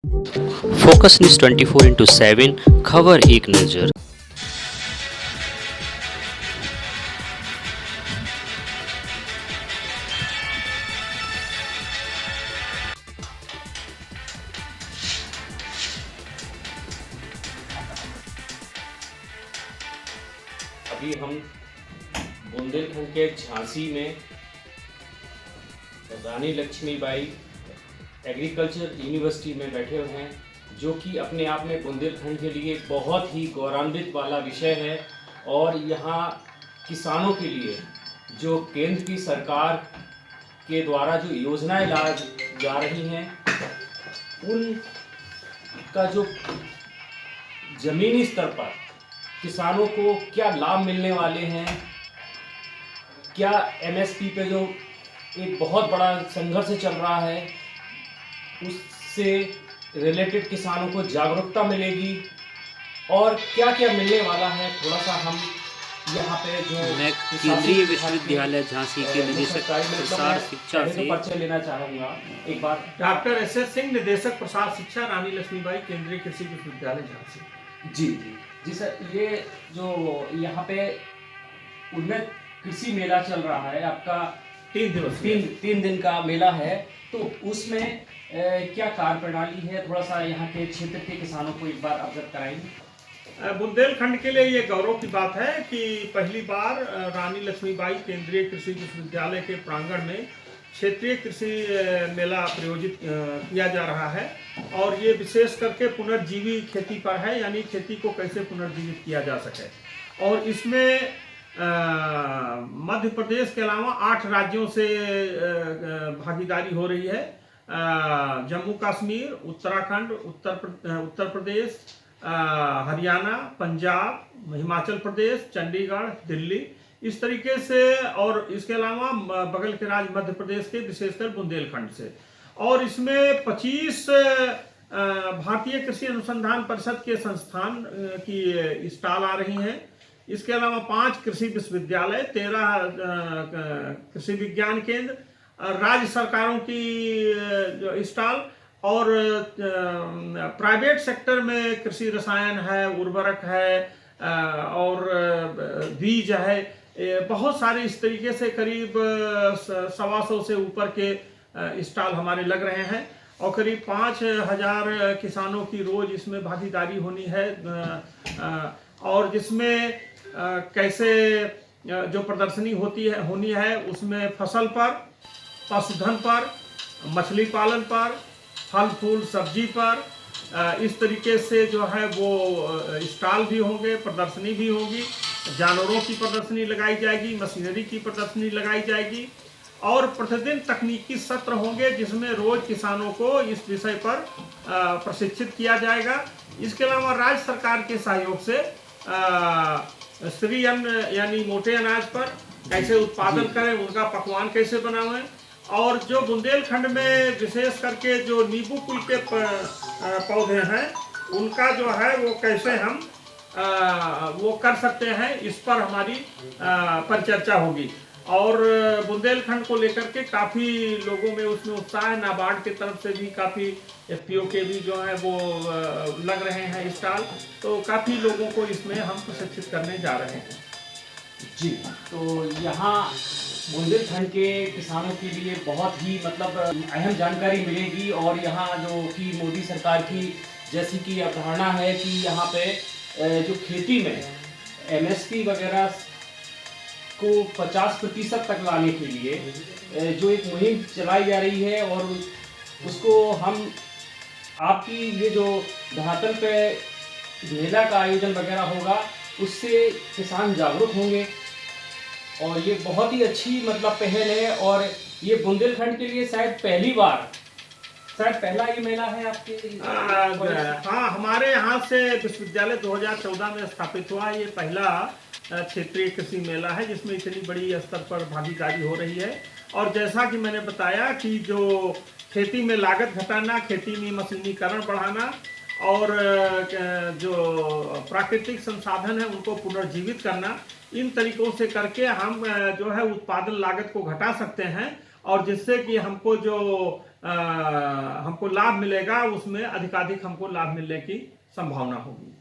Focus news 24/7 खबर एक नज़र। अभी हम बुंदेलखंड के झांसी में रानी लक्ष्मीबाई एग्रीकल्चर यूनिवर्सिटी में बैठे हुए हैं, जो कि अपने आप में बुंदेलखंड के लिए बहुत ही गौरवान्वित वाला विषय है। और यहाँ किसानों के लिए जो केंद्र की सरकार के द्वारा जो योजनाएं जा रही हैं, उनका जो ज़मीनी स्तर पर किसानों को क्या लाभ मिलने वाले हैं, क्या एमएसपी पे जो एक बहुत बड़ा संघर्ष चल रहा है उससे रिलेटेड किसानों को जागरूकता मिलेगी, और क्या क्या मिलने वाला है, थोड़ा सा हम यहाँ पे जो मैं केंद्रीय विश्वविद्यालय झांसी के निदेशक प्रसार शिक्षा से परिचय लेना चाहूँगा एक बार। Doctor SS. सिंह, निदेशक प्रसार शिक्षा, रानी लक्ष्मीबाई केंद्रीय कृषि विश्वविद्यालय झांसी। जी सर, ये जो यहाँ पे उन्नत कृषि मेला चल रहा है आपका, 3 दिन का मेला है, तो उसमें क्या कार्यप्रणाली है, थोड़ा सा यहाँ के क्षेत्र के किसानों को एक बार अवगत कराएंगे। बुंदेलखंड के लिए ये गौरव की बात है कि पहली बार रानी लक्ष्मीबाई केंद्रीय कृषि विश्वविद्यालय के प्रांगण में क्षेत्रीय कृषि मेला प्रायोजित किया जा रहा है। और ये विशेष करके पुनर्जीवी खेती पर है, यानी खेती को कैसे पुनर्जीवित किया जा सके। और इसमें मध्य प्रदेश के अलावा 8 राज्यों से भागीदारी हो रही है। जम्मू कश्मीर, उत्तराखंड, उत्तर प्रदेश, हरियाणा, पंजाब, हिमाचल प्रदेश, चंडीगढ़, दिल्ली, इस तरीके से। और इसके अलावा बगल के राज्य मध्य प्रदेश के, विशेषकर बुंदेलखंड से। और इसमें 25 भारतीय कृषि अनुसंधान परिषद के संस्थान की स्टॉल आ रही हैं। इसके अलावा 5 कृषि विश्वविद्यालय, 13 कृषि विज्ञान केंद्र, राज्य सरकारों की स्टॉल, और प्राइवेट सेक्टर में कृषि रसायन है, उर्वरक है, और बीज है, बहुत सारे इस तरीके से करीब 125 से ऊपर के स्टॉल हमारे लग रहे हैं। और करीब 5000 किसानों की रोज इसमें भागीदारी होनी है। और जिसमें कैसे जो प्रदर्शनी होनी है, उसमें फसल पर, पशुधन पर, मछली पालन पर, फल फूल सब्जी पर, इस तरीके से जो है वो स्टॉल भी होंगे, प्रदर्शनी भी होगी, जानवरों की प्रदर्शनी लगाई जाएगी, मशीनरी की प्रदर्शनी लगाई जाएगी, और प्रतिदिन तकनीकी सत्र होंगे जिसमें रोज किसानों को इस विषय पर प्रशिक्षित किया जाएगा। इसके अलावा राज्य सरकार के सहयोग से श्री अन्न यानी मोटे अनाज पर कैसे उत्पादन करें, उनका पकवान कैसे बनाएं, और जो बुंदेलखंड में विशेष करके जो नींबू कुल के पौधे हैं, उनका जो है वो कैसे हम वो कर सकते हैं, इस पर हमारी परिचर्चा होगी। और बुंदेलखंड को लेकर के काफ़ी लोगों में उसमें उत्साह है। नाबार्ड की तरफ से भी काफ़ी एफपीओ के भी जो है वो लग रहे हैं स्टॉल, तो काफ़ी लोगों को इसमें हम प्रशिक्षित करने जा रहे हैं। जी, तो यहाँ बुंदेलखंड के किसानों के लिए बहुत ही अहम जानकारी मिलेगी। और यहाँ जो कि मोदी सरकार की जैसी कि अवधारणा है कि यहाँ पे जो खेती में एमएसपी वगैरह को 50% तक लाने के लिए जो एक मुहिम चलाई जा रही है, और उसको हम आपकी ये जो धरातल पे मेला का आयोजन वगैरह होगा, उससे किसान जागरूक होंगे। और ये बहुत ही अच्छी पहल है। और ये बुंदेलखंड के लिए शायद पहला ये मेला है आपके। हाँ, हमारे यहाँ से विश्वविद्यालय 2014 में स्थापित हुआ। ये पहला क्षेत्रीय कृषि मेला है जिसमें इतनी बड़ी स्तर पर भागीदारी हो रही है। और जैसा कि मैंने बताया कि जो खेती में लागत घटाना, खेती में मशीनीकरण बढ़ाना, और जो प्राकृतिक संसाधन है उनको पुनर्जीवित करना, इन तरीकों से करके हम जो है उत्पादन लागत को घटा सकते हैं। और जिससे कि हमको जो हमको लाभ मिलेगा, उसमें अधिकाधिक हमको लाभ मिलने की संभावना होगी।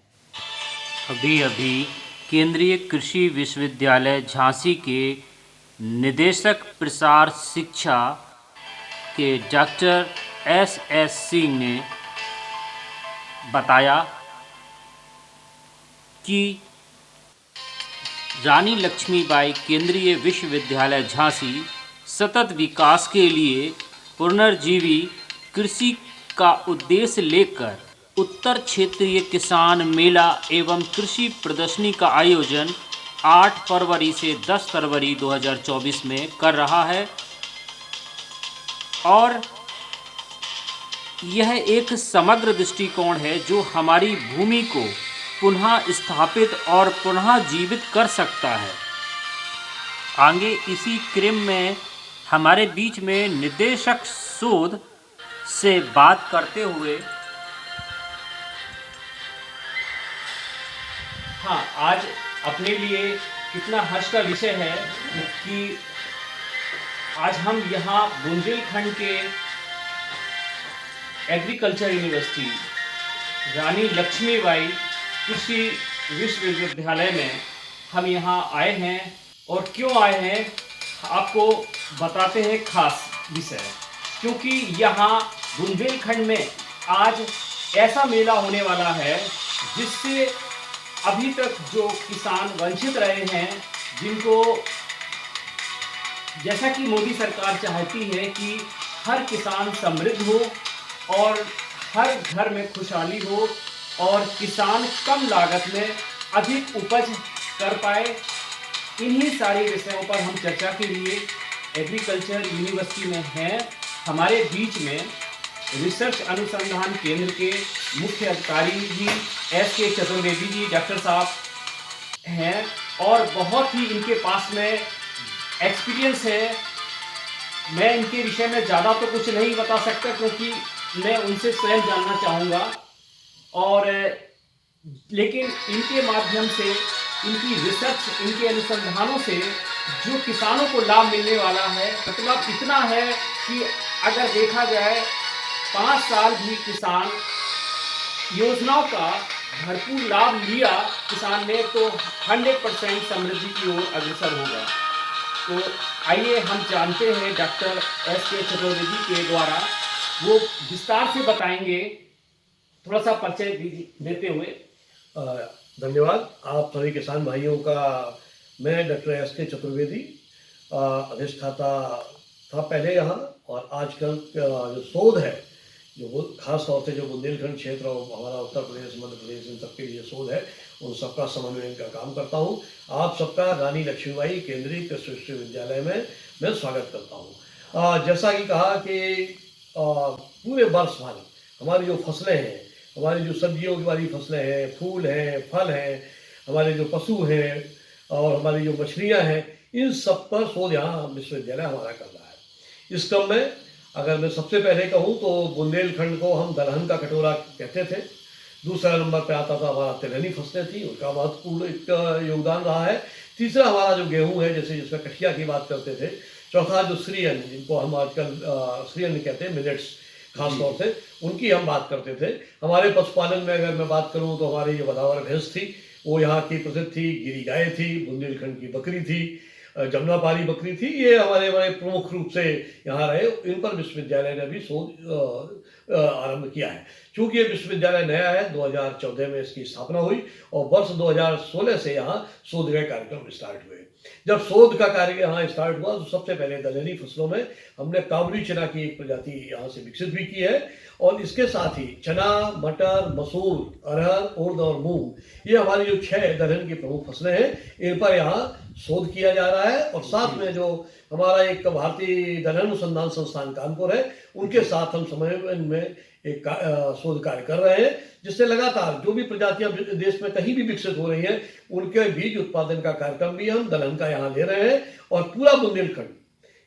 अभी अभी केंद्रीय कृषि विश्वविद्यालय झांसी के निदेशक प्रसार शिक्षा के डॉक्टर एस सिंह ने बताया कि रानी लक्ष्मीबाई केंद्रीय विश्वविद्यालय झांसी सतत विकास के लिए पुनर्जीवी कृषि का उद्देश्य लेकर उत्तर क्षेत्रीय किसान मेला एवं कृषि प्रदर्शनी का आयोजन 8 फरवरी से 10 फरवरी 2024 में कर रहा है और यह एक समग्र दृष्टिकोण है जो हमारी भूमि को पुनः स्थापित और पुनः जीवित कर सकता है। आगे इसी क्रम में हमारे बीच में निदेशक शोध से बात करते हुए हाँ, आज अपने लिए कितना हर्ष का विषय है कि आज हम यहाँ बुंदेलखंड के एग्रीकल्चर यूनिवर्सिटी रानी लक्ष्मीबाई कृषि विश्वविद्यालय में हम यहाँ आए हैं। और क्यों आए हैं आपको बताते हैं खास विषय, क्योंकि यहाँ बुंदेलखंड में आज ऐसा मेला होने वाला है जिससे अभी तक जो किसान वंचित रहे हैं, जिनको जैसा कि मोदी सरकार चाहती है कि हर किसान समृद्ध हो और हर घर में खुशहाली हो और किसान कम लागत में अधिक उपज कर पाए, इन्हीं सारे विषयों पर हम चर्चा के लिए एग्रीकल्चर यूनिवर्सिटी में हैं। हमारे बीच में रिसर्च अनुसंधान केंद्र के मुख्य अधिकारी जी SK चतुर्वेदी जी डॉक्टर साहब हैं और बहुत ही इनके पास में एक्सपीरियंस है। मैं इनके विषय में ज़्यादा तो कुछ नहीं बता सकता क्योंकि मैं उनसे स्वयं जानना चाहूँगा, और लेकिन इनके माध्यम से, इनकी रिसर्च, इनके अनुसंधानों से जो किसानों को लाभ मिलने वाला है, मतलब इतना है कि अगर देखा जाए 5 साल भी किसान योजनाओं का भरपूर लाभ लिया किसान ने तो 100% समृद्धि की ओर अग्रसर होगा। तो आइए हम जानते हैं डॉक्टर SK चतुर्वेदी के द्वारा, वो विस्तार से बताएंगे, थोड़ा सा परिचय देते हुए। धन्यवाद आप सभी किसान भाइयों का। मैं डॉक्टर SK चतुर्वेदी अधिष्ठाता था पहले यहाँ, और आजकल जो शोध है, जो खास तौर से जो बुंदेलखंड क्षेत्र और हमारा उत्तर प्रदेश, मध्य प्रदेश, इन सबके लिए शोध है, उन सबका समन्वय का काम करता हूँ। आप सबका रानी लक्ष्मीबाई केंद्रीय कृषि विश्वविद्यालय में मैं स्वागत करता हूँ। जैसा कि कहा कि पूरे वर्ष भर हमारी जो फसलें हैं, हमारी जो सब्जियों वाली फसलें हैं, फूल हैं, फल हैं, हमारे जो पशु हैं और हमारी जो मछलियाँ हैं, इन सब पर शोध यहाँ विश्वविद्यालय हमारा कर रहा है। इस क्रम में अगर मैं सबसे पहले कहूँ तो बुंदेलखंड को हम दलहन का कटोरा कहते थे। दूसरा नंबर पे आता था हमारा तिलहनी फसलें थी, उनका महत्वपूर्ण एक योगदान रहा है। तीसरा हमारा जो गेहूँ है, जैसे जिसमें कठिया की बात करते थे। चौथा जो श्री अन्न, जिनको हम आजकल श्री अन्न कहते हैं, मिलेट्स खास तौर से, उनकी हम बात करते थे। हमारे पशुपालन में अगर मैं बात करूँ तो हमारी जो बदावर भैंस थी वो यहाँ की प्रसिद्ध थी, गिरी गाय थी, बुंदेलखंड की बकरी थी, जमुनापारी बकरी थी। ये हमारे बड़े प्रमुख रूप से यहाँ रहे। इन पर विश्वविद्यालय ने भी शोध आरंभ किया है। चूँकि ये विश्वविद्यालय नया है, 2014 में इसकी स्थापना हुई और वर्ष 2016 से यहाँ शोध के कार्यक्रम स्टार्ट हुए। जब शोध का कार्य यहाँ स्टार्ट हुआ तो सबसे पहले दलहनी फसलों में हमने काबुली चना की एक प्रजाति यहाँ से विकसित भी की है, और इसके साथ ही चना, मटर, मसूर, अरहर, उड़द और मूंग, ये हमारी जो 6 दलहन की प्रमुख फसलें हैं, इन पर यहाँ शोध किया जा रहा है। और साथ में जो हमारा एक भारतीय दलहन अनुसंधान संस्थान कानपुर है, उनके साथ हम समन्वय में एक शोध कार्य कर रहे हैं, जिससे लगातार जो भी प्रजातियां देश में कहीं भी विकसित हो रही हैं, उनके बीज उत्पादन का कार्यक्रम भी हम दलहन का यहाँ ले रहे हैं। और पूरा बुंदेलखंड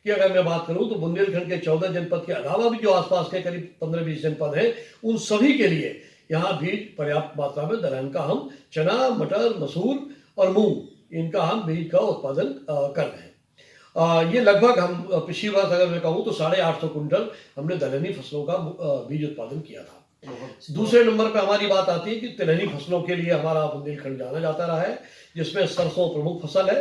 की अगर मैं बात करूं तो बुंदेलखंड के 14 जनपद के अलावा भी जो आसपास के करीब 15-20 जनपद हैं, उन सभी के लिए यहाँ बीज पर्याप्त मात्रा में दलहन का हम चना, मटर, मसूर और मूंग, इनका हम बीज का उत्पादन कर रहे हैं। ये लगभग हम पिछली बार अगर मैं कहूँ तो 850 कुंटल हमने दलहनी फसलों का बीज उत्पादन किया था। दूसरे नंबर पे हमारी बात आती है कि तिलहनी फसलों के लिए हमारा बुंदेलखंड जाना जाता रहा है, जिसमें सरसों प्रमुख फसल है।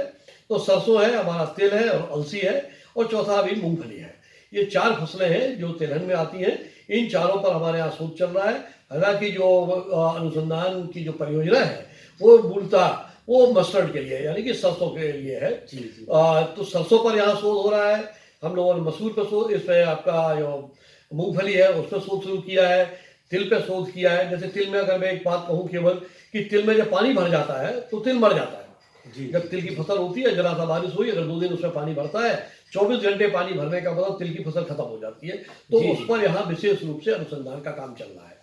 तो सरसों है, हमारा तिल है और अलसी है, और चौथा अभी मूंगफली है। ये 4 फसलें हैं जो तिलहन में आती हैं। इन चारों पर हमारे यहाँ शोध चल रहा है। हालांकि जो अनुसंधान की जो परियोजना है वो मूलतः वो मस्टर्ड के लिए है, यानी कि सरसों के लिए है। तो सरसों पर यहाँ शोध हो रहा है। हम लोगों ने मसूर पर शोध, इस पर आपका जो मूंगफली है उस पर शोध शुरू किया है। तिल पे शोध किया है। जैसे तिल में अगर मैं एक बात कहूँ केवल कि तिल में जब पानी भर जाता है तो तिल मर जाता है। जब तिल की फसल होती है, जरा सा बारिश हुई, अगर 2 दिन उसमें पानी भरता है, 24 घंटे पानी भरने का मतलब तिल की फसल खत्म हो जाती है। तो उस पर यहाँ विशेष रूप से अनुसंधान का काम चल रहा है।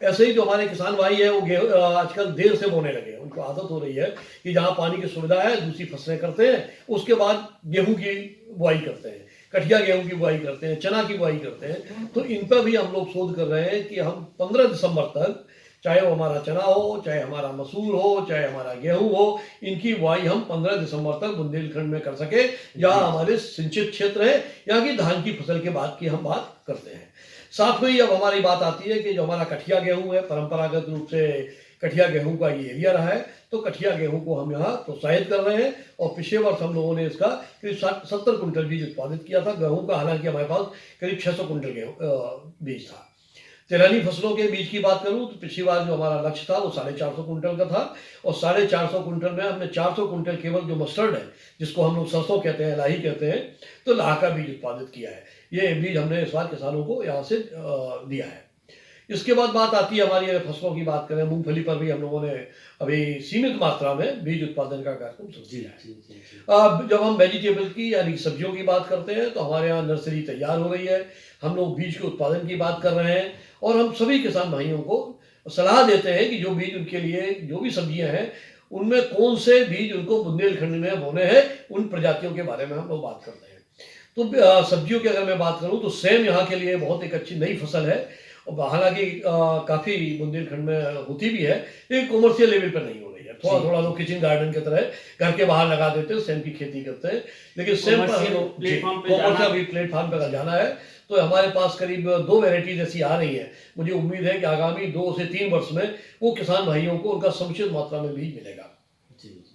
ऐसे ही जो हमारे किसान भाई है वो गेहूँ आजकल देर से बोने लगे हैं। उनको आदत हो रही है कि जहाँ पानी की सुविधा है दूसरी फसलें करते हैं, उसके बाद गेहूँ की बुआई करते हैं, कठिया गेहूं की बुआई करते हैं, चना की बुआई करते हैं। तो इन पर भी हम लोग शोध कर रहे हैं कि हम 15 दिसंबर तक, चाहे वो हमारा चना हो, चाहे हमारा मसूर हो, चाहे हमारा गेहूं हो, इनकी बुआई हम 15 दिसंबर तक बुंदेलखंड में कर सके, जहाँ हमारे सिंचित क्षेत्र है, यहाँ की धान की फसल के बाद की हम बात करते हैं। साथ में ही अब हमारी बात आती है कि जो हमारा कठिया गेहूं है, परंपरागत रूप से कठिया गेहूं का ये एरिया रहा है, तो कठिया गेहूं को हम यहाँ प्रोत्साहित कर रहे हैं। और पिछले वर्ष हम लोगों ने इसका करीब 70 कुंटल बीज उत्पादित किया था गेहूं का। हालांकि हमारे पास करीब 600 कुंटल बीज था। तिलहनी फसलों के बीज की बात करूं तो पिछली बार जो हमारा लक्ष्य था वो 450 कुंटल का था, और 450 कुंटल में हमने 400 कुंटल केवल जो मस्टर्ड है, जिसको हम लोग सरसों कहते हैं, लाही कहते हैं, तो लाह का बीज उत्पादित किया है। ये बीज हमने इस बार किसानों को यहाँ से दिया है। इसके बाद बात आती है हमारी फसलों की बात करें, मूंगफली पर भी हम लोगों ने अभी सीमित मात्रा में बीज उत्पादन का कार्यक्रम शुरू किया है। जब हम वेजिटेबल की यानी सब्जियों की बात करते हैं तो हमारे यहाँ नर्सरी तैयार हो रही है। हम लोग बीज के उत्पादन की बात कर रहे हैं, और हम सभी किसान भाइयों को सलाह देते हैं कि जो बीज उनके लिए, जो भी सब्जियां हैं, उनमें कौन से बीज उनको बुंदेलखंड में बोने हैं, उन प्रजातियों के बारे में हम लोग बात करते हैं। तो सब्जियों की अगर मैं बात करूं तो सेम यहाँ के लिए बहुत एक अच्छी नई फसल है, और हालांकि काफ़ी बुंदेलखंड में होती भी है, लेकिन कॉमर्शियल लेवल पर नहीं हो रही है। थोड़ा थोड़ा लोग किचन गार्डन की तरह घर के बाहर लगा देते हैं, सेम की खेती करते हैं, लेकिन सेम पर कॉमर्शियल भी प्लेटफॉर्म पर जाना है। तो हमारे पास करीब 2 वेराइटीज ऐसी आ रही है। मुझे उम्मीद है कि आगामी 2 से 3 वर्ष में वो किसान भाइयों को उनका समुचित मात्रा में बीज मिलेगा।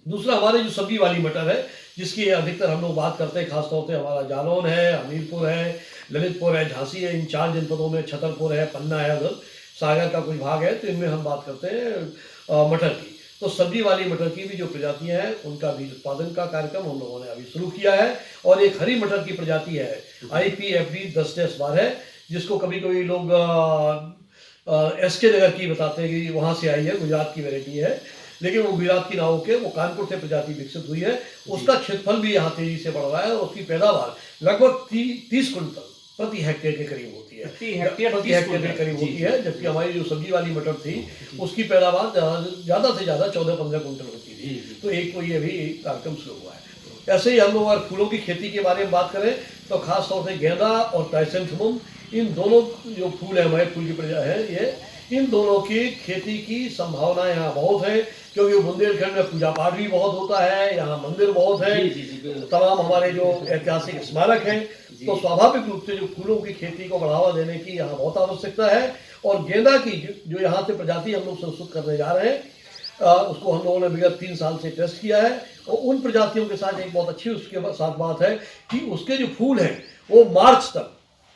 दूसरा हमारे जो सब्जी वाली मटर है, जिसकी अधिकतर हम लोग बात करते हैं, खासतौर से हमारा जालौन है, हमीरपुर है, ललितपुर है, झांसी है, इन 4 जनपदों में, छतरपुर है, पन्ना है, उधर सागर का कुछ भाग है, तो इनमें हम बात करते हैं मटर की। तो सब्जी वाली मटर की भी जो प्रजातियां हैं उनका बीज उत्पादन का कार्यक्रम हम लोगों ने अभी शुरू किया है। और एक हरी मटर की प्रजाति है IPFD 10-12 है, जिसको कभी कभी लोग SK नगर की बताते हैं कि वहाँ से आई है, गुजरात की वैरायटी है, लेकिन वो गुजरात की ना होकर वो कानपुर से प्रजाति विकसित हुई है। उसका क्षेत्रफल भी यहाँ तेजी से बढ़ रहा है, और उसकी पैदावार लगभग 30 कुंटल प्रति हेक्टेयर के करीब होती है, प्रति हेक्टेयर के करीब होती है। जबकि हमारी जो सब्जी वाली मटर थी उसकी पैदावार ज़्यादा से ज़्यादा 14-15 कुंटल होती थी। तो एक को ये भी कार्यक्रम शुरू हुआ है। ऐसे ही हम लोग अगर फूलों की खेती के बारे में बात करें तो खास तौर से गेंदा और क्राइसेंथेमम, इन दोनों जो फूल है, हमारे फूल की प्रजाति है ये, इन दोनों की खेती की संभावना यहाँ बहुत है, क्योंकि बुंदेलखंड में पूजा पाठ भी बहुत होता है, यहाँ मंदिर बहुत है, तमाम हमारे जो ऐतिहासिक स्मारक हैं, तो स्वाभाविक रूप से जो फूलों की खेती को बढ़ावा देने की यहाँ बहुत आवश्यकता है। और गेंदा की जो यहाँ से प्रजाति हम लोग संस्कृत करने जा रहे हैं, उसको हम लोगों ने विगत 3 साल से टेस्ट किया है, और उन प्रजातियों के साथ एक बहुत अच्छी उसके साथ बात है कि उसके जो फूल हैं वो मार्च तक,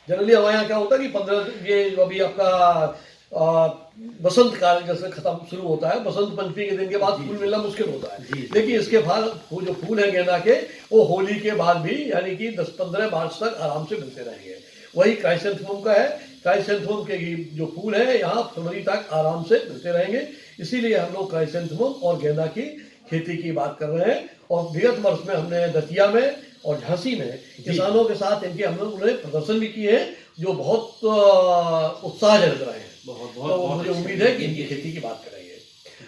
जनरली हमारे यहाँ क्या होता है कि 15 ये अभी आपका बसंत काल जैसे खत्म शुरू होता है, बसंत पंचमी के दिन के बाद फूल मिलना मुश्किल होता है, लेकिन इसके बाद वो जो फूल है गेंदा के, वो होली के बाद भी यानी कि 10-15 मार्च तक आराम से मिलते रहेंगे। वही क्राइसेंथेमम का है, क्राइसेंथेमम के जो फूल है यहाँ फरवरी तक आराम से मिलते रहेंगे। इसीलिए हम लोग क्राइसेंथेमम और गेंदा की खेती की बात कर रहे हैं। और विगत वर्ष में हमने दतिया में और झांसी में किसानों के साथ इनके हम लोग प्रदर्शन भी किए हैं, जो बहुत उत्साहजनक रहे हैं। तो मुझे उम्मीद है कि इनकी खेती की बात करेंगे।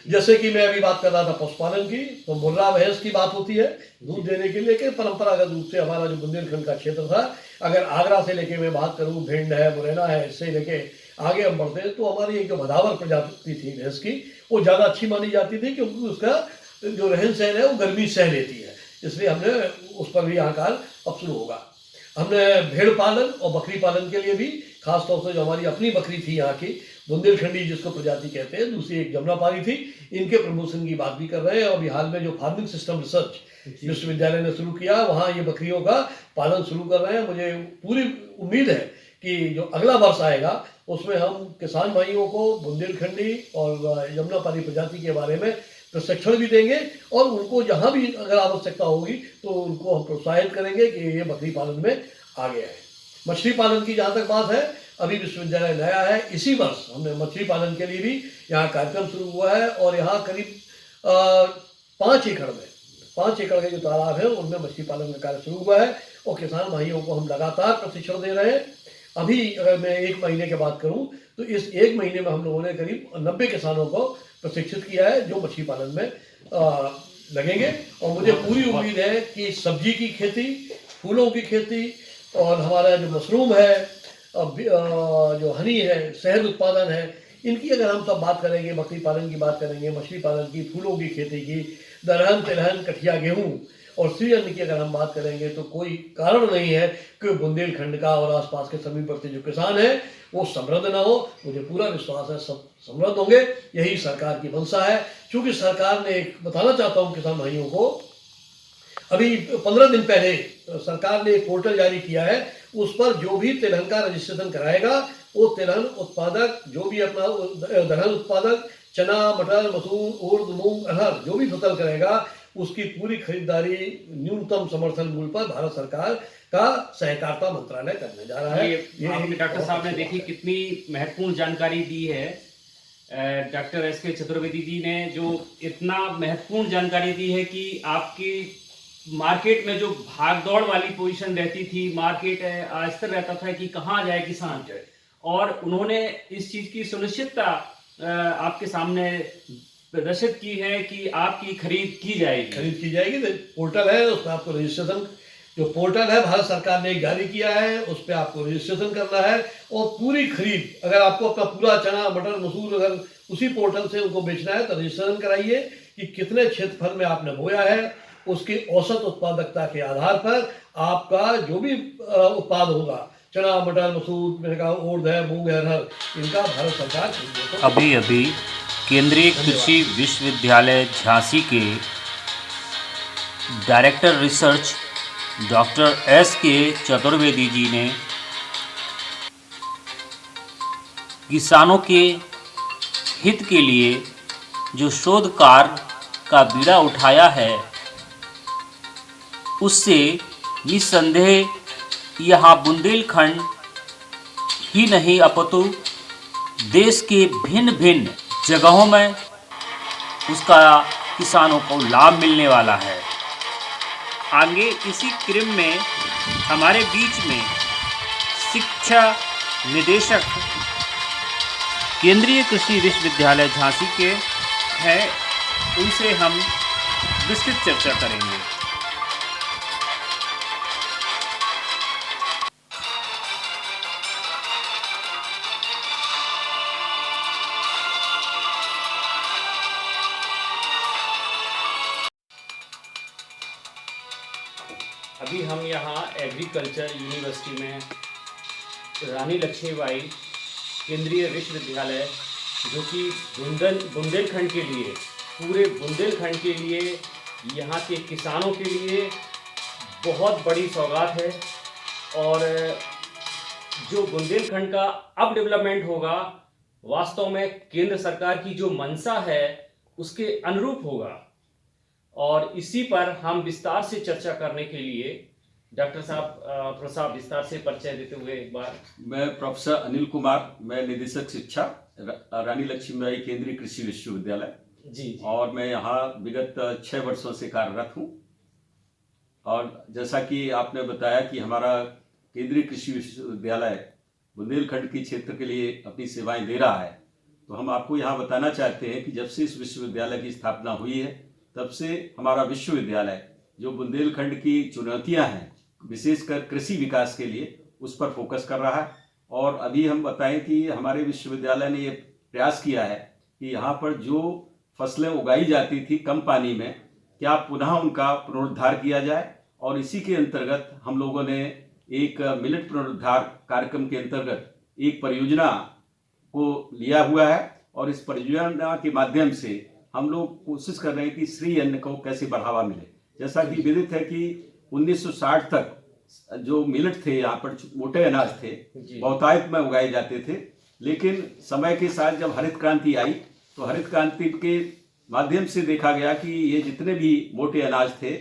जैसे कि मैं अभी बात कर रहा था पशुपालन की, तो मुर्रा भैंस की बात होती है दूध देने के लिए, कि परंपरागत रूप से हमारा जो बुंदेलखंड का क्षेत्र था, अगर आगरा से लेके मैं बात करूं, भिंड है, मुरैना है, इससे लेके आगे हम बढ़ते हैं, तो हमारी एक जो भदावर प्रजाति थी भैंस की, वो ज़्यादा अच्छी मानी जाती थी, क्योंकि उसका जो रहन सहन है वो गर्मी सह लेती है। इसलिए हमने उस पर भी यहाँ कार्य अब शुरू होगा। हमने भेड़ पालन और बकरी पालन के लिए भी खास तौर से जो हमारी अपनी बकरी थी यहाँ की बुंदेलखंडी जिसको प्रजाति कहते हैं, दूसरी एक जमुनापारी थी, इनके प्रमोशन की बात भी कर रहे हैं। और अभी हाल में जो फार्मिंग सिस्टम रिसर्च विश्वविद्यालय ने शुरू किया वहाँ ये बकरियों का पालन शुरू कर रहे हैं। मुझे पूरी उम्मीद है कि जो अगला वर्ष आएगा उसमें हम किसान भाइयों को बुंदेलखंडी और जमुनापारी प्रजाति के बारे में प्रशिक्षण भी देंगे और उनको जहाँ भी अगर आवश्यकता होगी तो उनको हम प्रोत्साहित करेंगे कि ये बकरी पालन में आगे आए। मछली पालन की जहाँ तक बात है, अभी विश्वविद्यालय नया है, इसी वर्ष हमने मछली पालन के लिए भी यहाँ कार्यक्रम शुरू हुआ है और यहाँ करीब 5 एकड़ के जो तालाब है उनमें मछली पालन का कार्य शुरू हुआ है और किसान भाइयों को हम लगातार प्रशिक्षण दे रहे हैं। अभी अगर मैं 1 महीने की बात करूं तो इस 1 महीने में हम लोगों ने करीब 90 किसानों को प्रशिक्षित किया है जो मछली पालन में लगेंगे। और मुझे पूरी उम्मीद है कि सब्जी की खेती, फूलों की खेती और हमारा जो मशरूम है, जो हनी है, शहद उत्पादन है, इनकी अगर हम सब बात करेंगे, बकरी पालन की बात करेंगे, मछली पालन की, फूलों की खेती की, दलहन तिलहन कठिया गेहूँ और श्री अन्न की अगर हम बात करेंगे तो कोई कारण नहीं है कि बुंदेलखंड का और आसपास के समीपवर्ती जो किसान है वो समृद्ध ना हो। मुझे पूरा विश्वास है सब समृद्ध होंगे, यही सरकार की मंशा है। क्योंकि सरकार ने एक बताना चाहता हूँ किसान भाइयों को, अभी 15 दिन पहले सरकार ने एक पोर्टल जारी किया है, उस पर जो भी तिलहन का रजिस्ट्रेशन कराएगा वो तिलहन उत्पादक, जो भी अपना दलहन उत्पादक चना, मटर, मसूर, उर्द, मूंग, अरहर जो भी फसल करेगा उसकी पूरी खरीदारी न्यूनतम समर्थन मूल्य पर भारत सरकार का सहकारिता मंत्रालय करने जा रहा है। ये आपने डॉक्टर साहब ने देखी कितनी महत्वपूर्ण जानकारी दी है। Doctor S K. चतुर्वेदी जी ने जो इतना महत्वपूर्ण जानकारी दी है कि आपकी मार्केट में जो भागदौड़ वाली पोजीशन रहती थी, मार्केट अस्थिर रहता था कि कहाँ जाए किसान, और उन्होंने इस चीज़ की सुनिश्चितता आपके सामने प्रदर्शित की है कि आपकी खरीद की जाएगी। तो पोर्टल है, उसमें आपको रजिस्ट्रेशन, जो पोर्टल है भारत सरकार ने जारी किया है, उस पर आपको रजिस्ट्रेशन करना है और पूरी खरीद, अगर आपको अपना पूरा चना, मटर, मसूर अगर उसी पोर्टल से उनको बेचना है तो रजिस्ट्रेशन कराइए कि कितने क्षेत्रफल में आपने बोया है, उसकी औसत उत्पादकता के आधार पर आपका जो भी उत्पाद होगा, चना, मटर, मसूर, मैंने कहा उर्द है, मूंग है, अरहर, इनका भारत सरकार अभी केंद्रीय कृषि विश्वविद्यालय झांसी के director research doctor S K. Chaturvedi ji ने किसानों के हित के लिए जो शोध कार्य का बीड़ा उठाया है उससे निस्संदेह यहाँ बुंदेलखंड ही नहीं अपितु देश के भिन्न भिन्न जगहों में उसका किसानों को लाभ मिलने वाला है। आगे इसी क्रम में हमारे बीच में शिक्षा निदेशक केंद्रीय कृषि विश्वविद्यालय झांसी के हैं, उनसे हम विस्तृत चर्चा करेंगे। अभी हम यहाँ एग्रीकल्चर यूनिवर्सिटी में रानी लक्ष्मीबाई केंद्रीय विश्वविद्यालय, जो कि बुंदेलखंड के लिए, पूरे बुंदेलखंड के लिए, यहाँ के किसानों के लिए बहुत बड़ी सौगात है। और जो बुंदेलखंड का अब डेवलपमेंट होगा वास्तव में केंद्र सरकार की जो मंशा है उसके अनुरूप होगा। और इसी पर हम विस्तार से चर्चा करने के लिए डॉक्टर साहब थोड़ा सा विस्तार से परिचय देते हुए एक बार। मैं प्रोफेसर अनिल कुमार, मैं निदेशक शिक्षा रानी लक्ष्मीबाई केंद्रीय कृषि विश्वविद्यालय जी। और मैं यहाँ विगत 6 वर्षों से कार्यरत हूँ। और जैसा कि आपने बताया कि हमारा केंद्रीय कृषि विश्वविद्यालय बुंदेलखंड के क्षेत्र के लिए अपनी सेवाएं दे रहा है, तो हम आपको यहाँ बताना चाहते हैं कि जब से इस विश्वविद्यालय की स्थापना हुई है तब से हमारा विश्वविद्यालय जो बुंदेलखंड की चुनौतियां हैं, विशेषकर कृषि विकास के लिए, उस पर फोकस कर रहा है। और अभी हम बताएं कि हमारे विश्वविद्यालय ने ये प्रयास किया है कि यहाँ पर जो फसलें उगाई जाती थी कम पानी में, क्या पुनः उनका पुनरुद्धार किया जाए। और इसी के अंतर्गत हम लोगों ने एक मिलेट पुनरुद्धार कार्यक्रम के अंतर्गत एक परियोजना को लिया हुआ है और इस परियोजना के माध्यम से हम लोग कोशिश कर रहे हैं कि श्री अन्न को कैसे बढ़ावा मिले। जैसा कि विदित है कि 1960 तक जो मिलेट थे, यहाँ पर मोटे अनाज थे, बहुतायत में उगाए जाते थे, लेकिन समय के साथ जब हरित क्रांति आई तो हरित क्रांति के माध्यम से देखा गया कि ये जितने भी मोटे अनाज थे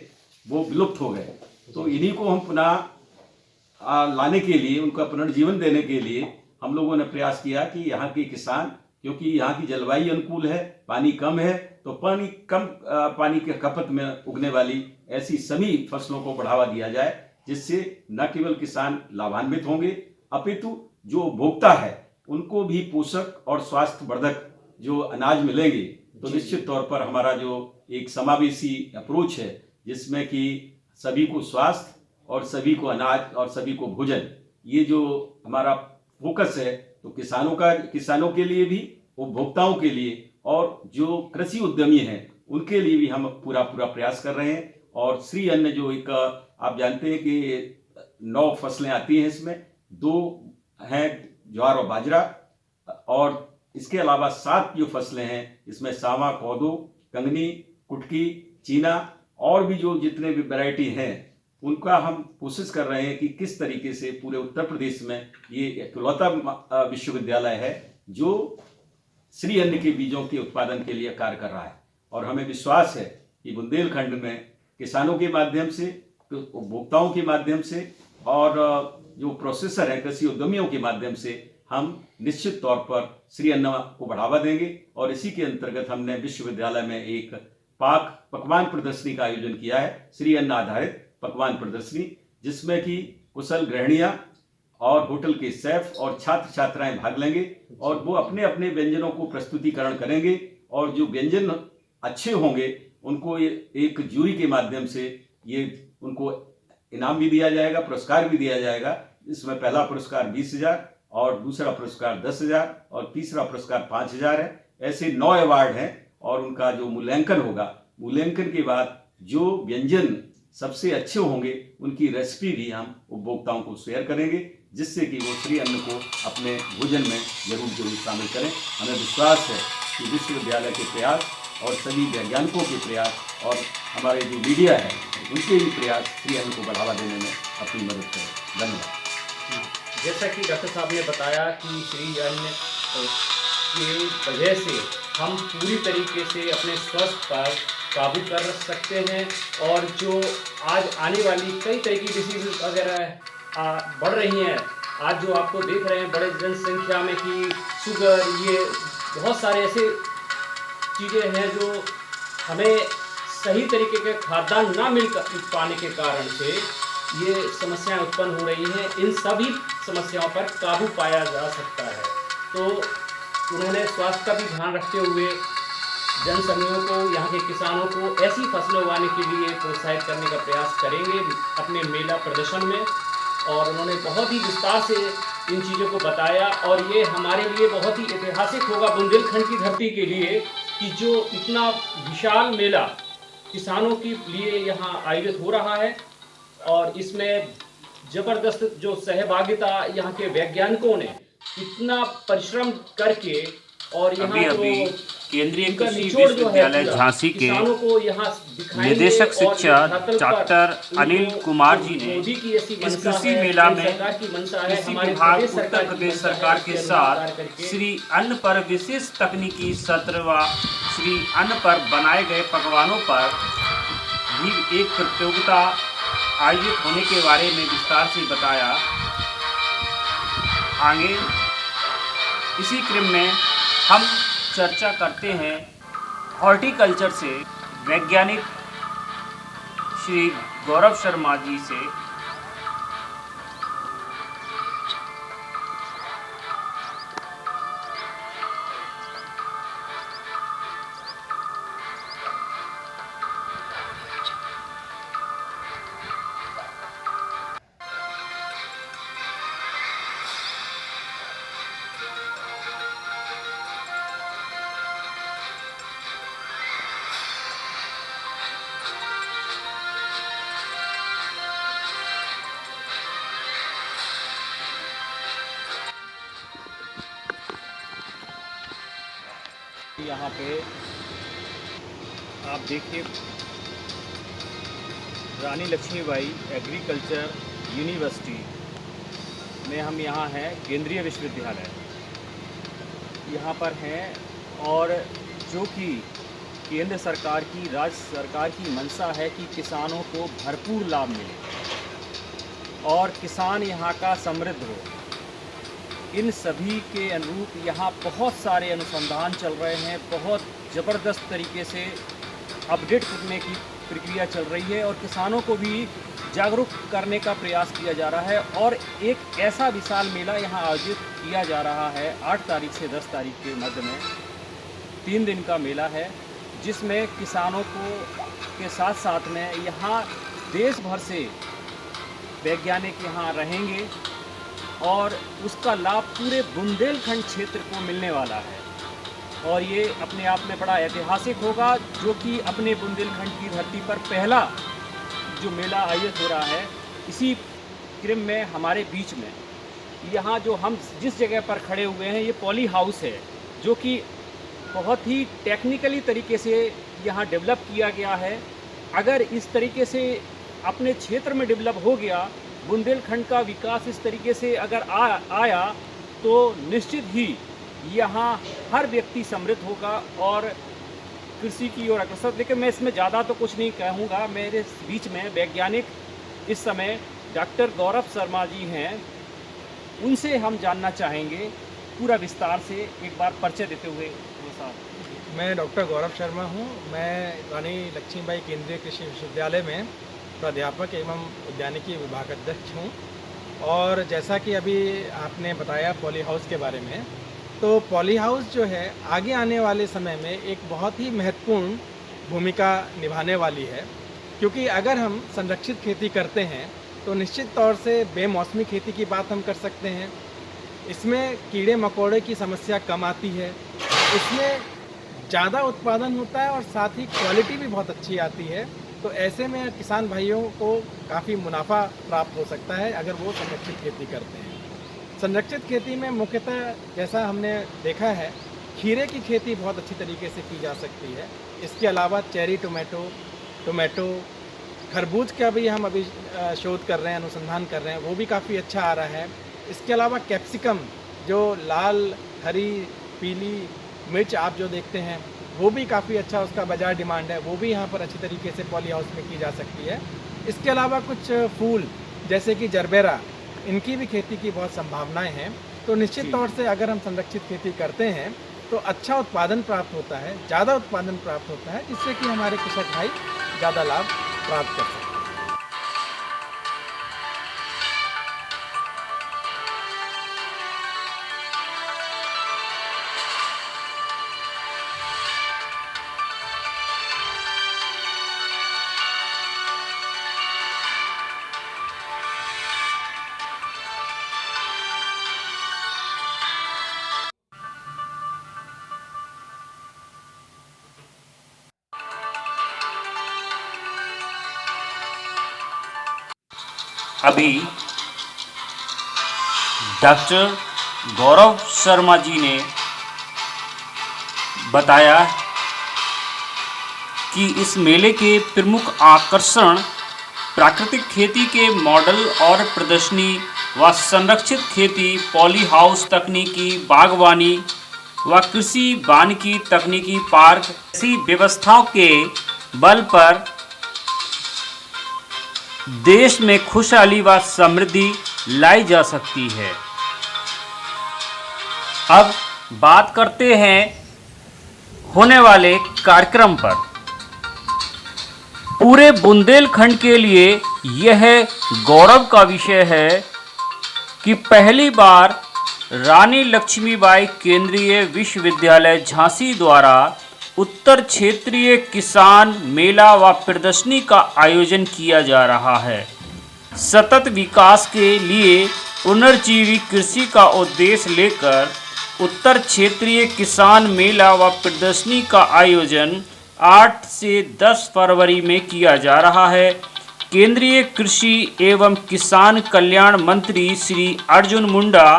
वो विलुप्त हो गए। तो इन्हीं को हम पुनः लाने के लिए, उनका पुनर्जीवन देने के लिए हम लोगों ने प्रयास किया कि यहाँ के किसान, क्योंकि यहाँ की जलवायु अनुकूल है, पानी कम है, तो पानी के खपत में उगने वाली ऐसी सभी फसलों को बढ़ावा दिया जाए, जिससे न केवल किसान लाभान्वित होंगे अपितु जो उपभोक्ता है उनको भी पोषक और स्वास्थ्यवर्धक जो अनाज मिलेंगे। तो निश्चित तौर पर हमारा जो एक समावेशी अप्रोच है, जिसमें कि सभी को स्वास्थ्य और सभी को अनाज और सभी को भोजन, ये जो हमारा फोकस है, तो किसानों के लिए भी, उपभोक्ताओं के लिए और जो कृषि उद्यमी हैं उनके लिए भी हम पूरा प्रयास कर रहे हैं। और श्री अन्न जो एक, आप जानते हैं कि 9 फसलें आती हैं, इसमें 2 हैं ज्वार और बाजरा, और इसके अलावा 7 जो फसलें हैं इसमें सावा, कोदो, कंगनी, कुटकी, चीना और भी जो जितने भी वैरायटी हैं उनका हम कोशिश कर रहे हैं कि किस तरीके से पूरे उत्तर प्रदेश में ये इकलौता विश्वविद्यालय है जो श्री अन्न के बीजों के उत्पादन के लिए कार्य कर रहा है। और हमें विश्वास है कि बुंदेलखंड में किसानों के माध्यम से, उपभोक्ताओं के माध्यम से और जो प्रोसेसर हैं कृषि उद्यमियों के माध्यम से हम निश्चित तौर पर श्री अन्न को बढ़ावा देंगे। और इसी के अंतर्गत हमने विश्वविद्यालय में एक पकवान प्रदर्शनी का आयोजन किया है, श्री अन्न आधारित पकवान प्रदर्शनी, जिसमें कि कुशल गृहिणियां और होटल के शेफ और छात्र छात्राएं भाग लेंगे और वो अपने अपने व्यंजनों को प्रस्तुतिकरण करेंगे। और जो व्यंजन अच्छे होंगे उनको एक जूरी के माध्यम से ये उनको इनाम भी दिया जाएगा, पुरस्कार भी दिया जाएगा। इसमें पहला पुरस्कार 20,000 और दूसरा पुरस्कार 10,000 और तीसरा पुरस्कार 5,000 है। ऐसे 9 अवार्ड हैं और उनका जो मूल्यांकन होगा, मूल्यांकन के बाद जो व्यंजन सबसे अच्छे होंगे उनकी रेसिपी भी हम उपभोक्ताओं को शेयर करेंगे, जिससे कि वो श्री अन्न को अपने भोजन में जरूर शामिल करें। हमें विश्वास है कि विश्वविद्यालय के प्रयास और सभी वैज्ञानिकों के प्रयास और हमारे जो मीडिया है उनके भी प्रयास श्री अन्न को बढ़ावा देने में अपनी मदद करें। धन्यवाद। जैसा कि डॉक्टर साहब ने बताया कि श्री अन्न की वजह से हम पूरी तरीके से अपने स्वास्थ्य पर काबू कर सकते हैं और जो आज आने वाली कई तरह की डिसीज वगैरह बढ़ रही हैं, आज जो आपको देख रहे हैं बड़े जनसंख्या में कि शुगर, ये बहुत सारे ऐसे चीज़ें हैं जो हमें सही तरीके के खाद्यान्न ना मिल पाने के कारण से ये समस्याएं उत्पन्न हो रही हैं। इन सभी समस्याओं पर काबू पाया जा सकता है। तो उन्होंने स्वास्थ्य का भी ध्यान रखते हुए जनसमूहों को, यहाँ के किसानों को ऐसी फसलें उगाने के लिए प्रोत्साहित करने का प्रयास करेंगे अपने मेला प्रदर्शन में। और उन्होंने बहुत ही विस्तार से इन चीज़ों को बताया और ये हमारे लिए बहुत ही ऐतिहासिक होगा बुंदेलखंड की धरती के लिए कि जो इतना विशाल मेला किसानों के लिए यहाँ आयोजित हो रहा है और इसमें ज़बरदस्त जो सहभागिता यहाँ के वैज्ञानिकों ने इतना परिश्रम करके और यहाँ अभी जो केंद्रीय कृषि विश्वविद्यालय झांसी के निदेशक शिक्षा डॉक्टर अनिल कुमार जी ने इस कृषि मेला में कृषि विभाग उत्तर प्रदेश सरकार के साथ श्री अन्न पर विशेष तकनीकी सत्र व श्री अन्न पर बनाए गए पकवानों पर भी एक प्रतियोगिता आयोजित होने के बारे में विस्तार से बताया। आगे इसी क्रम में हम चर्चा करते हैं हॉर्टिकल्चर से वैज्ञानिक श्री गौरव शर्मा जी से। यहाँ पे आप देखिए रानी लक्ष्मीबाई एग्रीकल्चर यूनिवर्सिटी में हम यहाँ हैं, केंद्रीय विश्वविद्यालय यहाँ पर हैं, और जो कि केंद्र सरकार की, राज्य सरकार की मंशा है कि किसानों को भरपूर लाभ मिले और किसान यहाँ का समृद्ध हो। इन सभी के अनुरूप यहाँ बहुत सारे अनुसंधान चल रहे हैं, बहुत ज़बरदस्त तरीके से अपडेट करने की प्रक्रिया चल रही है और किसानों को भी जागरूक करने का प्रयास किया जा रहा है। और एक ऐसा विशाल मेला यहाँ आयोजित किया जा रहा है 8 तारीख से 10 तारीख के मध्य में, 3 दिन का मेला है, जिसमें किसानों को के साथ साथ में यहाँ देश भर से वैज्ञानिक यहाँ रहेंगे और उसका लाभ पूरे बुंदेलखंड क्षेत्र को मिलने वाला है। और ये अपने आप में बड़ा ऐतिहासिक होगा, जो कि अपने बुंदेलखंड की धरती पर पहला जो मेला आयोजित हो रहा है। इसी क्रम में हमारे बीच में यहाँ जो हम जिस जगह पर खड़े हुए हैं, ये पॉली हाउस है, जो कि बहुत ही टेक्निकली तरीके से यहाँ डेवलप किया गया है। अगर इस तरीके से अपने क्षेत्र में डेवलप हो गया, बुंदेलखंड का विकास इस तरीके से अगर आया तो निश्चित ही यहाँ हर व्यक्ति समृद्ध होगा और कृषि की ओर अग्रसर। लेकिन मैं इसमें ज़्यादा तो कुछ नहीं कहूँगा। मेरे बीच में वैज्ञानिक इस समय डॉक्टर गौरव शर्मा जी हैं, उनसे हम जानना चाहेंगे पूरा विस्तार से। एक बार परिचय देते हुए साहब। मैं डॉक्टर गौरव शर्मा हूँ। मैं रानी लक्ष्मीबाई केंद्रीय कृषि विश्वविद्यालय में प्राध्यापक एवं उद्यानिकी विभाग अध्यक्ष हूँ। और जैसा कि अभी आपने बताया पॉली हाउस के बारे में, तो पॉली हाउस जो है आगे आने वाले समय में एक बहुत ही महत्वपूर्ण भूमिका निभाने वाली है, क्योंकि अगर हम संरक्षित खेती करते हैं तो निश्चित तौर से बेमौसमी खेती की बात हम कर सकते हैं। इसमें कीड़े मकोड़े की समस्या कम आती है, इसमें ज़्यादा उत्पादन होता है और साथ ही क्वालिटी भी बहुत अच्छी आती है। तो ऐसे में किसान भाइयों को काफ़ी मुनाफा प्राप्त हो सकता है अगर वो संरक्षित खेती करते हैं। संरक्षित खेती में मुख्यतः जैसा हमने देखा है, खीरे की खेती बहुत अच्छी तरीके से की जा सकती है। इसके अलावा चेरी टोमेटो, खरबूज का भी हम अभी शोध कर रहे हैं, अनुसंधान कर रहे हैं, वो भी काफ़ी अच्छा आ रहा है। इसके अलावा कैप्सिकम, जो लाल, हरी, पीली मिर्च आप जो देखते हैं, वो भी काफ़ी अच्छा उसका बाज़ार डिमांड है, वो भी यहाँ पर अच्छी तरीके से पॉली हाउस में की जा सकती है। इसके अलावा कुछ फूल जैसे कि जरबेरा, इनकी भी खेती की बहुत संभावनाएं हैं। तो निश्चित तौर से अगर हम संरक्षित खेती करते हैं तो अच्छा उत्पादन प्राप्त होता है, ज़्यादा उत्पादन प्राप्त होता है, जिससे कि हमारे कृषक भाई ज़्यादा लाभ प्राप्त कर सकते हैं। अभी डॉक्टर गौरव शर्मा जी ने बताया कि इस मेले के प्रमुख आकर्षण प्राकृतिक खेती के मॉडल और प्रदर्शनी व संरक्षित खेती, पॉली हाउस तकनीकी, बागवानी व कृषि वानिकी तकनीकी पार्क ऐसी व्यवस्थाओं के बल पर देश में खुशहाली व समृद्धि लाई जा सकती है। अब बात करते हैं होने वाले कार्यक्रम पर। पूरे बुंदेलखंड के लिए यह गौरव का विषय है कि पहली बार रानी लक्ष्मीबाई केंद्रीय विश्वविद्यालय झांसी द्वारा उत्तर क्षेत्रीय किसान मेला व प्रदर्शनी का आयोजन किया जा रहा है। सतत विकास के लिए पुनर्जीवी कृषि का उद्देश्य लेकर उत्तर क्षेत्रीय किसान मेला व प्रदर्शनी का आयोजन 8 से 10 फरवरी में किया जा रहा है। केंद्रीय कृषि एवं किसान कल्याण मंत्री श्री अर्जुन मुंडा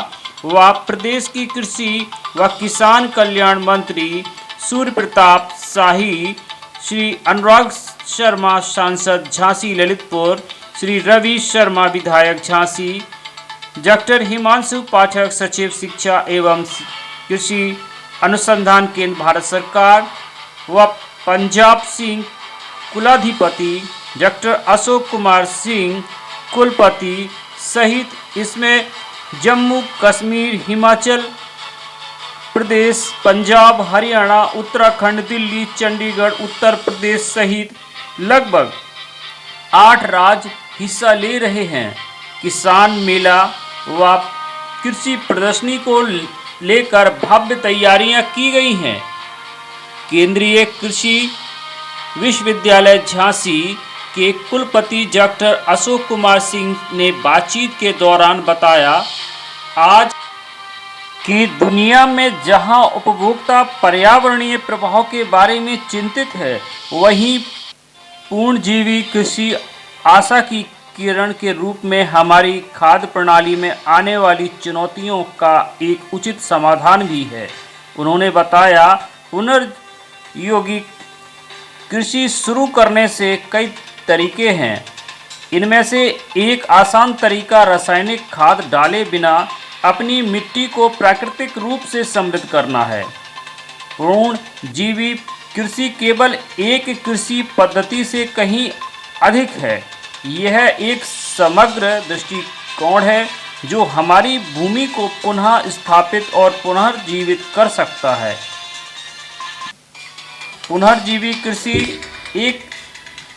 व प्रदेश की कृषि व किसान कल्याण मंत्री सूर्य प्रताप शाही, श्री अनुराग शर्मा सांसद झांसी ललितपुर, श्री रवि शर्मा विधायक झांसी, डॉक्टर हिमांशु पाठक सचिव शिक्षा एवं कृषि अनुसंधान केंद्र भारत सरकार व पंजाब सिंह कुलाधिपति, डॉक्टर अशोक कुमार सिंह कुलपति सहित इसमें जम्मू कश्मीर, हिमाचल प्रदेश, पंजाब, हरियाणा, उत्तराखंड, दिल्ली, चंडीगढ़, उत्तर प्रदेश सहित लगभग 8 राज्य हिस्सा ले रहे हैं। किसान मेला व कृषि प्रदर्शनी को लेकर भव्य तैयारियां की गई हैं। केंद्रीय कृषि विश्वविद्यालय झांसी के कुलपति डॉक्टर अशोक कुमार सिंह ने बातचीत के दौरान बताया, आज की दुनिया में जहां उपभोक्ता पर्यावरणीय प्रभाव के बारे में चिंतित है, वहीं पूर्णजीवी कृषि आशा की किरण के रूप में हमारी खाद्य प्रणाली में आने वाली चुनौतियों का एक उचित समाधान भी है। उन्होंने बताया, पुनर्योगी कृषि शुरू करने से कई तरीके हैं। इनमें से एक आसान तरीका रासायनिक खाद डाले बिना अपनी मिट्टी को प्राकृतिक रूप से समृद्ध करना है। पूर्णजीवी कृषि केवल एक कृषि पद्धति से कहीं अधिक है। यह एक समग्र दृष्टिकोण है जो हमारी भूमि को पुनः स्थापित और पुनर्जीवित कर सकता है। पुनर्जीवी कृषि एक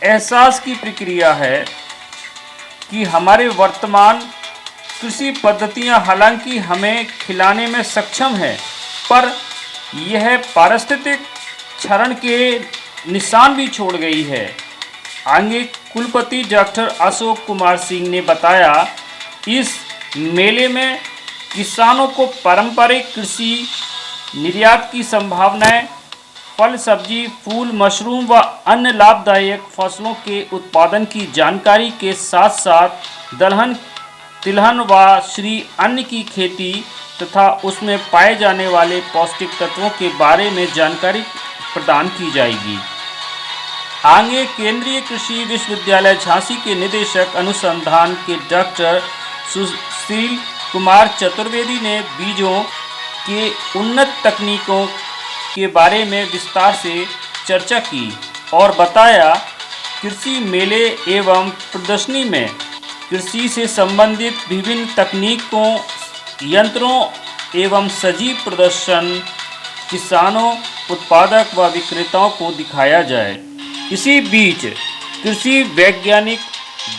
एहसास की प्रक्रिया है कि हमारे वर्तमान कृषि पद्धतियां हालांकि हमें खिलाने में सक्षम हैं, पर यह पारिस्थितिक क्षरण के निशान भी छोड़ गई है। आगे कुलपति डॉक्टर अशोक कुमार सिंह ने बताया, इस मेले में किसानों को पारंपरिक कृषि निर्यात की संभावनाएं, फल, सब्जी, फूल, मशरूम व अन्य लाभदायक फसलों के उत्पादन की जानकारी के साथ साथ दलहन, तिलहन व श्री अन्न की खेती तथा उसमें पाए जाने वाले पौष्टिक तत्वों के बारे में जानकारी प्रदान की जाएगी। आगे केंद्रीय कृषि विश्वविद्यालय झांसी के निदेशक अनुसंधान के डॉक्टर सुशील कुमार चतुर्वेदी ने बीजों के उन्नत तकनीकों के बारे में विस्तार से चर्चा की और बताया, कृषि मेले एवं प्रदर्शनी में कृषि से संबंधित विभिन्न तकनीकों, यंत्रों एवं सजीव प्रदर्शन किसानों, उत्पादक व विक्रेताओं को दिखाया जाए। इसी बीच कृषि वैज्ञानिक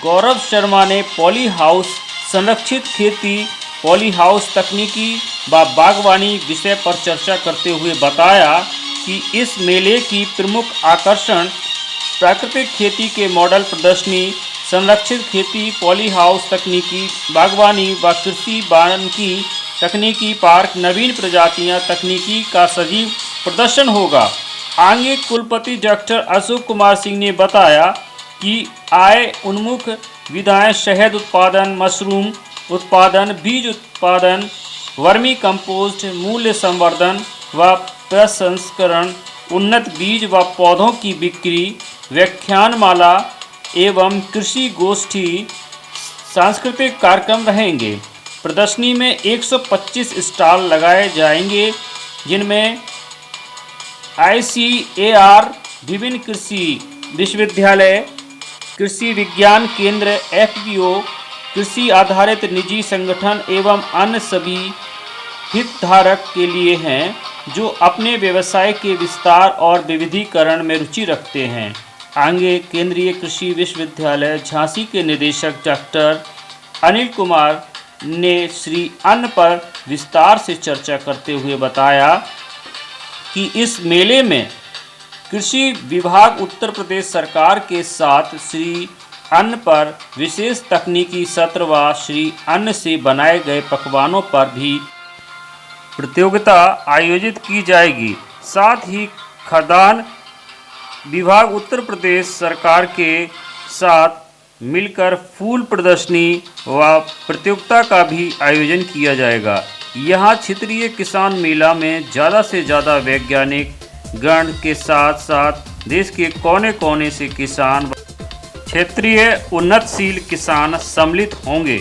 गौरव शर्मा ने पॉली हाउस, संरक्षित खेती, पॉली हाउस तकनीकी व बागवानी विषय पर चर्चा करते हुए बताया कि इस मेले की प्रमुख आकर्षण प्राकृतिक खेती के मॉडल प्रदर्शनी, संरक्षित खेती, पॉली हाउस तकनीकी, बागवानी व कृषि वानिकी तकनीकी पार्क, नवीन प्रजातियां तकनीकी का सजीव प्रदर्शन होगा। आगे कुलपति डॉक्टर अशोक कुमार सिंह ने बताया कि आय उन्मुख विधाएं शहद उत्पादन, मशरूम उत्पादन, बीज उत्पादन, वर्मी कंपोस्ट, मूल्य संवर्धन व प्रसंस्करण, उन्नत बीज व पौधों की बिक्री, व्याख्यानमाला एवं कृषि गोष्ठी, सांस्कृतिक कार्यक्रम रहेंगे। प्रदर्शनी में 125 स्टॉल लगाए जाएंगे, जिनमें ICAR, विभिन्न कृषि विश्वविद्यालय, कृषि विज्ञान केंद्र, FPO, कृषि आधारित निजी संगठन एवं अन्य सभी हितधारक के लिए हैं जो अपने व्यवसाय के विस्तार और विविधीकरण में रुचि रखते हैं। आगे केंद्रीय कृषि विश्वविद्यालय झांसी के निदेशक डॉक्टर अनिल कुमार ने श्री अन्न पर विस्तार से चर्चा करते हुए बताया कि इस मेले में कृषि विभाग उत्तर प्रदेश सरकार के साथ श्री अन्न पर विशेष तकनीकी सत्र व श्री अन्न से बनाए गए पकवानों पर भी प्रतियोगिता आयोजित की जाएगी। साथ ही खाद्यान्न विभाग उत्तर प्रदेश सरकार के साथ मिलकर फूल प्रदर्शनी व प्रतियोगिता का भी आयोजन किया जाएगा। यहाँ क्षेत्रीय किसान मेला में ज़्यादा से ज़्यादा वैज्ञानिक गण के साथ साथ देश के कोने कोने से किसान क्षेत्रीय उन्नतशील किसान सम्मिलित होंगे।